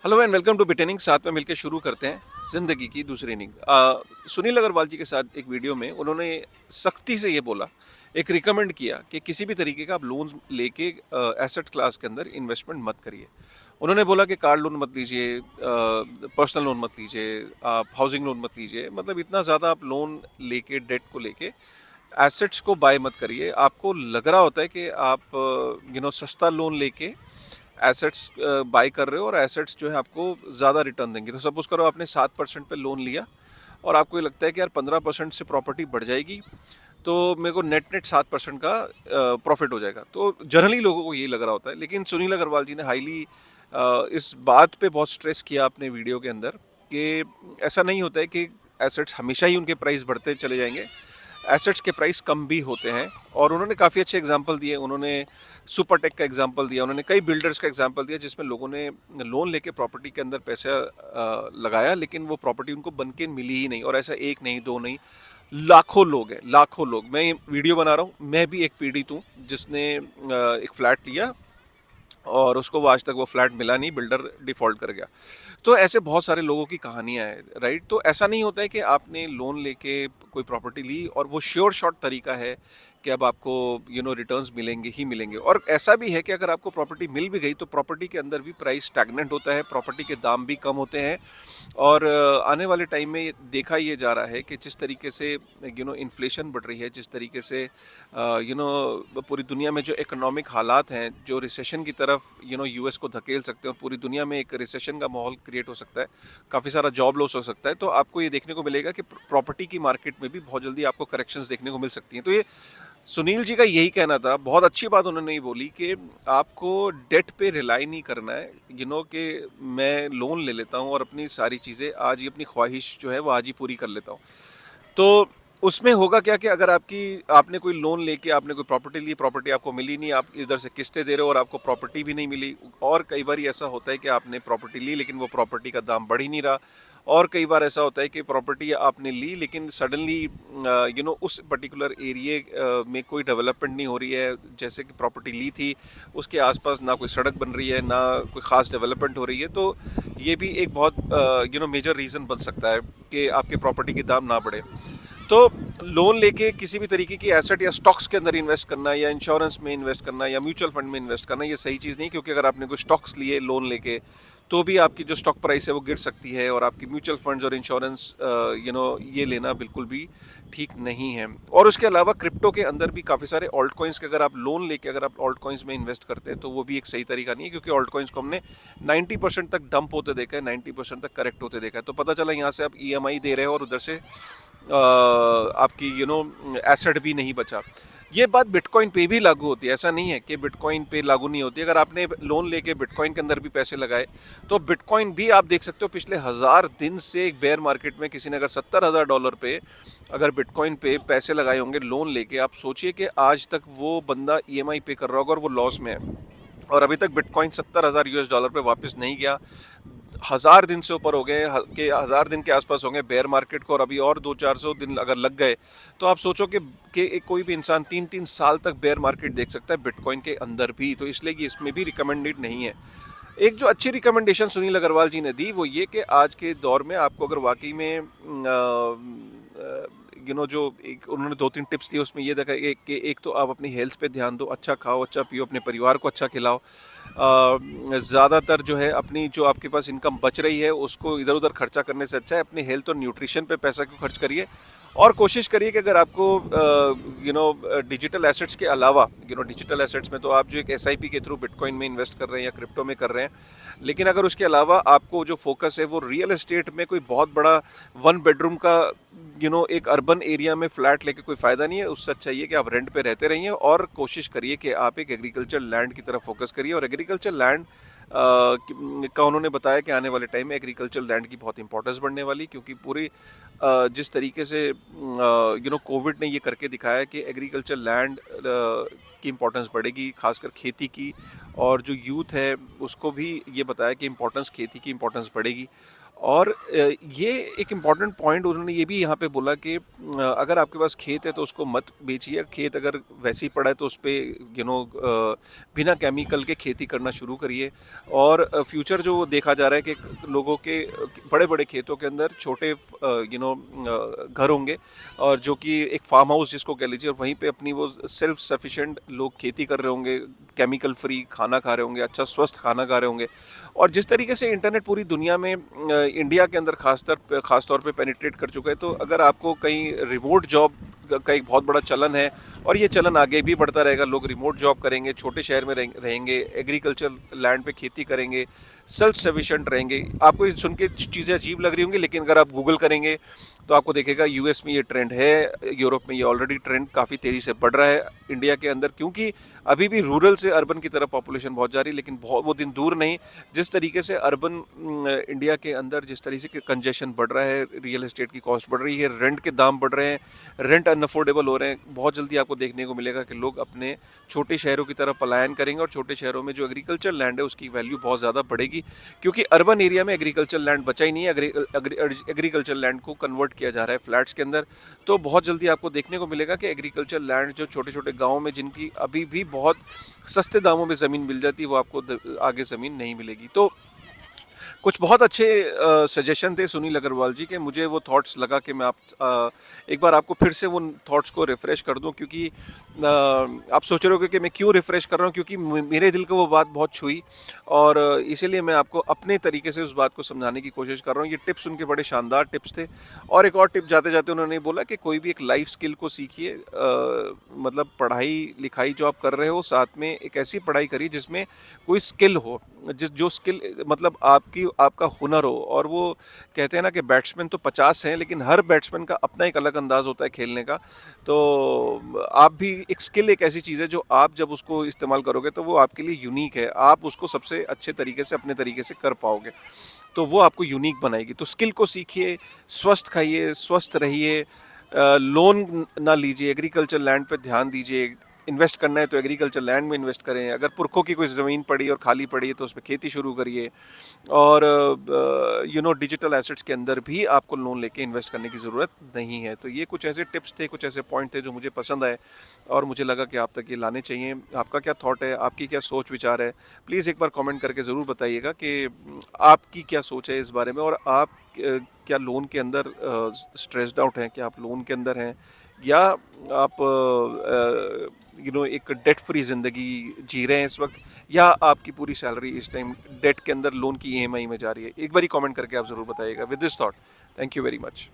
Hello and welcome to बिटेनिंग। साथ में मिलकर शुरू करते हैं ज़िंदगी की दूसरी इनिंग। सुनील अग्रवाल जी के साथ एक वीडियो में उन्होंने सख्ती से ये बोला, एक रिकमेंड किया कि किसी भी तरीके का आप लोन्स लेके एसेट क्लास के अंदर इन्वेस्टमेंट मत करिए। उन्होंने बोला कि कार लोन मत लीजिए, पर्सनल लोन मत लीजिए, आप हाउसिंग लोन मत लीजिए। मतलब इतना ज़्यादा आप लोन लेके, डेट को लेके एसेट्स को बाय मत करिए। आपको लग रहा होता है कि आप सस्ता लोन लेके एसेट्स बाय कर रहे हो और एसेट्स जो है आपको ज़्यादा रिटर्न देंगे। तो सपोज करो आपने 7% पे लोन लिया और आपको ये लगता है कि यार 15% से प्रॉपर्टी बढ़ जाएगी, तो मेरे को नेट नेट 7% का प्रॉफिट हो जाएगा। तो जनरली लोगों को यही लग रहा होता है, लेकिन सुनील अग्रवाल जी ने हाईली इस बात पे बहुत स्ट्रेस किया अपने वीडियो के अंदर कि ऐसा नहीं होता है कि एसेट्स हमेशा ही उनके प्राइस बढ़ते चले जाएंगे। एसेट्स के प्राइस कम भी होते हैं। और उन्होंने काफ़ी अच्छे एग्जांपल दिए। उन्होंने सुपरटेक का एग्जांपल दिया, उन्होंने कई बिल्डर्स का एग्जांपल दिया जिसमें लोगों ने लोन लेके प्रॉपर्टी के अंदर पैसा लगाया, लेकिन वो प्रॉपर्टी उनको बन के मिली ही नहीं। और ऐसा एक नहीं, दो नहीं, लाखों लोग हैं, लाखों लोग। मैं ये वीडियो बना रहा हूँ, मैं भी एक पीड़ित हूँ जिसने एक फ्लैट लिया और उसको वो आज तक वो फ्लैट मिला नहीं, बिल्डर डिफ़ॉल्ट कर गया। तो ऐसे बहुत सारे लोगों की कहानियाँ हैं, राइट। तो ऐसा नहीं होता है कि आपने लोन लेके कोई प्रॉपर्टी ली और वो श्योर शॉट तरीका है कि अब आपको रिटर्न्स मिलेंगे ही मिलेंगे। और ऐसा भी है कि अगर आपको प्रॉपर्टी मिल भी गई तो प्रॉपर्टी के अंदर भी प्राइस स्टैग्नेंट होता है, प्रॉपर्टी के दाम भी कम होते हैं। और आने वाले टाइम में देखा ये जा रहा है कि जिस तरीके से इन्फ्लेशन बढ़ रही है, जिस तरीके से पूरी दुनिया में जो इकोनॉमिक हालात हैं, जो रिसेशन की तरफ यूएस को धकेल सकते हैं और पूरी दुनिया में एक रिसेशन का माहौल क्रिएट हो सकता है, काफ़ी सारा जॉब लॉस हो सकता है। तो आपको ये देखने को मिलेगा कि प्रॉपर्टी की मार्केट में भी बहुत जल्दी आपको करेक्शंस देखने को मिल सकती हैं। तो ये सुनील जी का यही कहना था। बहुत अच्छी बात उन्होंने ये बोली कि आपको डेट पे रिलाई नहीं करना है, कि मैं लोन ले लेता हूँ और अपनी सारी चीज़ें आज ही, अपनी ख्वाहिश जो है वो आज ही पूरी कर लेता हूँ। तो उसमें होगा क्या कि अगर आपने कोई लोन लेके आपने कोई प्रॉपर्टी ली, प्रॉपर्टी आपको मिली नहीं, आप इधर से किस्तें दे रहे हो और आपको प्रॉपर्टी भी नहीं मिली। और कई बार ऐसा होता है कि आपने प्रॉपर्टी ली लेकिन वो प्रॉपर्टी का दाम बढ़ ही नहीं रहा। और कई बार ऐसा होता है कि प्रॉपर्टी आपने ली लेकिन सडनली उस पर्टिकुलर एरिए में कोई डेवलपमेंट नहीं हो रही है। जैसे कि प्रॉपर्टी ली थी, उसके आसपास ना कोई सड़क बन रही है, ना कोई ख़ास डेवलपमेंट हो रही है। तो ये भी एक बहुत मेजर रीज़न बन सकता है कि आपके प्रॉपर्टी के दाम ना बढ़े। तो लोन लेके किसी भी तरीके की एसेट या स्टॉक्स के अंदर इन्वेस्ट करना, या इंश्योरेंस में इन्वेस्ट करना, या म्यूचुअल फंड में इन्वेस्ट करना, ये सही चीज़ नहीं। क्योंकि अगर आपने कोई स्टॉक्स लिए लोन लेके, तो भी आपकी जो स्टॉक प्राइस है वो गिर सकती है। और आपकी म्यूचुअल फंड्स और इंश्योरेंस ये लेना बिल्कुल भी ठीक नहीं है। और उसके अलावा क्रिप्टो के अंदर भी काफ़ी सारे ऑल्ट कॉइन्स के अगर आप लोन लेके अगर आप ऑल्ट कॉइन्स में इन्वेस्ट करते हैं तो वो भी एक सही तरीका नहीं है। क्योंकि ऑल्ट कॉइन्स को हमने 90% तक डंप होते देखा है, 90% तक करेक्ट होते देखा है। तो पता चला यहाँ से आप ईएमआई दे रहे हो और उधर से आपकी एसेट भी नहीं बचा। ये बात बिटकॉइन पे भी लागू होती है, ऐसा नहीं है कि बिटकॉइन पे लागू नहीं होती। अगर आपने लोन लेके बिटकॉइन के अंदर भी पैसे लगाए तो बिटकॉइन भी आप देख सकते हो पिछले 1000 दिन से एक बेयर मार्केट में किसी ने अगर $70,000 पे अगर बिटकॉइन पे पैसे लगाए होंगे लोन लेके, आप सोचिए कि आज तक वो बंदा ईएमआई पे कर रहा होगा और वो लॉस में है। और अभी तक बिटकॉइन $70,000 पे वापस नहीं गया। 1000 दिन से ऊपर हो गए कि 1000 दिन के आसपास होंगे बेयर मार्केट को, और अभी और 200-400 दिन अगर लग गए तो आप सोचो कि कोई भी इंसान 3-3 साल तक बेयर मार्केट देख सकता है बिटकॉइन के अंदर भी। तो इसलिए कि इसमें भी रिकमेंडेड नहीं है। एक जो अच्छी रिकमेंडेशन सुनील अग्रवाल जी ने दी वो ये कि आज के दौर में आपको अगर वाकई में जो एक उन्होंने 2-3 टिप्स दिए, उसमें ये देखा कि एक तो आप अपनी हेल्थ पे ध्यान दो, अच्छा खाओ, अच्छा पियो, अपने परिवार को अच्छा खिलाओ। ज़्यादातर जो है अपनी जो आपके पास इनकम बच रही है उसको इधर उधर खर्चा करने से अच्छा है अपनी हेल्थ और न्यूट्रिशन पे पैसा क्यों खर्च करिए। और कोशिश करिए कि अगर आपको डिजिटल एसेट्स के अलावा, डिजिटल एसेट्स में तो आप जो एक एसआईपी के थ्रू बिटकॉइन में इन्वेस्ट कर रहे हैं या क्रिप्टो में कर रहे हैं, लेकिन अगर उसके अलावा आपको जो फोकस है वो रियल एस्टेट में, कोई बहुत बड़ा 1 बेडरूम का एक अर्बन एरिया में फ्लैट लेके कोई फ़ायदा नहीं है। उससे अच्छा ये कि आप रेंट पे रहते रहिए और कोशिश करिए कि आप एक एग्रीकल्चर लैंड की तरफ फोकस करिए। और एग्रीकल्चर लैंड का उन्होंने बताया कि आने वाले टाइम में एग्रीकल्चर लैंड की बहुत इंपॉर्टेंस बढ़ने वाली, क्योंकि पूरी जिस तरीके से कोविड ने ये करके दिखाया कि एग्रीकल्चर लैंड की इंपॉर्टेंस बढ़ेगी, खासकर खेती की। और जो यूथ है उसको भी ये बताया कि इंपॉर्टेंस खेती की इंपॉर्टेंस बढ़ेगी। और ये एक इम्पॉर्टेंट पॉइंट उन्होंने ये भी यहाँ पे बोला कि अगर आपके पास खेत है तो उसको मत बेचिए, खेत अगर वैसे ही पड़ा है तो उस पर बिना केमिकल के खेती करना शुरू करिए। और फ्यूचर जो देखा जा रहा है कि लोगों के बड़े बड़े खेतों के अंदर छोटे घर होंगे, और जो कि एक फार्म हाउस जिसको कह लीजिए, और वहीं पे अपनी वो सेल्फ सफिशिएंट लोग खेती कर रहे होंगे, केमिकल फ्री खाना खा रहे होंगे, अच्छा स्वस्थ खाना खा रहे होंगे। और जिस तरीके से इंटरनेट पूरी दुनिया में इंडिया के अंदर खास तौर पे पेनिट्रेट कर चुका है, तो अगर आपको कहीं रिमोट जॉब का एक बहुत बड़ा चलन है, और ये चलन आगे भी बढ़ता रहेगा। लोग रिमोट जॉब करेंगे, छोटे शहर में रहेंगे, एग्रीकल्चर लैंड पे खेती करेंगे, सेल्फ सफिशिएंट रहेंगे। आपको ये सुन के चीज़ें अजीब लग रही होंगी, लेकिन अगर आप गूगल करेंगे तो आपको देखेगा यूएस में ये ट्रेंड है, यूरोप में ये ऑलरेडी ट्रेंड काफ़ी तेज़ी से बढ़ रहा है। इंडिया के अंदर क्योंकि अभी भी रूरल से अर्बन की तरफ पॉपुलेशन बहुत जा रही है, लेकिन बहुत वो दिन दूर नहीं जिस तरीके से अर्बन इंडिया के अंदर जिस तरीके से कंजेशन बढ़ रहा है, रियल एस्टेट की कॉस्ट बढ़ रही है, रेंट के दाम बढ़ रहे हैं, रेंट अनअफोर्डेबल हो रहे हैं। बहुत जल्दी आपको देखने को मिलेगा कि लोग अपने छोटे शहरों की तरफ पलायन करेंगे, और छोटे शहरों में जो एग्रीकल्चर लैंड है उसकी वैल्यू बहुत ज़्यादा बढ़ेगी, क्योंकि अर्बन एरिया में एग्रीकल्चर लैंड बचा ही नहीं है। एग्रीकल्चर लैंड को कन्वर्ट किया जा रहा है फ्लैट्स के अंदर। तो बहुत जल्दी आपको देखने को मिलेगा कि एग्रीकल्चर लैंड जो छोटे छोटे गाँव में जिनकी अभी भी बहुत सस्ते दामों में ज़मीन मिल जाती है, वो आपको आगे ज़मीन नहीं मिलेगी। तो कुछ बहुत अच्छे सजेशन थे सुनील अग्रवाल जी के। मुझे वो थॉट्स लगा कि मैं एक बार आपको फिर से वो थॉट्स को रिफ़्रेश कर दूं, क्योंकि आप सोच रहे हो कि मैं क्यों रिफ़्रेश कर रहा हूं, क्योंकि मेरे दिल को वो बात बहुत छुई, और इसीलिए मैं आपको अपने तरीके से उस बात को समझाने की कोशिश कर रहा हूं। ये टिप्स उनके बड़े शानदार टिप्स थे। और एक और टिप जाते जाते उन्होंने बोला कि कोई भी एक लाइफ स्किल को सीखिए, मतलब पढ़ाई लिखाई जो आप कर रहे हो, साथ में एक ऐसी पढ़ाई करिए जिसमें कोई स्किल हो, जो स्किल मतलब आपका हुनर हो। और वो कहते हैं ना कि बैट्समैन तो 50 हैं, लेकिन हर बैट्समैन का अपना एक अलग अंदाज होता है खेलने का। तो आप भी एक स्किल एक ऐसी चीज़ है जो आप जब उसको इस्तेमाल करोगे तो वो आपके लिए यूनिक है, आप उसको सबसे अच्छे तरीके से अपने तरीके से कर पाओगे, तो वो आपको यूनिक बनाएगी। तो स्किल को सीखिए, स्वस्थ खाइए, स्वस्थ रहिए, लोन ना लीजिए, एग्रीकल्चर लैंड पे ध्यान दीजिए। इन्वेस्ट करना है तो एग्रीकल्चर लैंड में इन्वेस्ट करें। अगर पुरखों की कोई ज़मीन पड़ी और खाली पड़ी है तो उस पर खेती शुरू करिए। और डिजिटल एसेट्स के अंदर भी आपको लोन लेके इन्वेस्ट करने की ज़रूरत नहीं है। तो ये कुछ ऐसे टिप्स थे, कुछ ऐसे पॉइंट थे जो मुझे पसंद आए, और मुझे लगा कि आप तक ये लाने चाहिए। आपका क्या थॉट है, आपकी क्या सोच विचार है, प्लीज़ एक बार कमेंट करके ज़रूर बताइएगा कि आपकी क्या सोच है इस बारे में। और आप क्या लोन के अंदर स्ट्रेस्ड आउट हैं, क्या आप लोन के अंदर हैं, या आप एक डेट फ्री ज़िंदगी जी रहे हैं इस वक्त, या आपकी पूरी सैलरी इस टाइम डेट के अंदर लोन की ईएमआई में जा रही है। एक बार ही कमेंट करके आप ज़रूर बताइएगा। With this thought, thank you very much.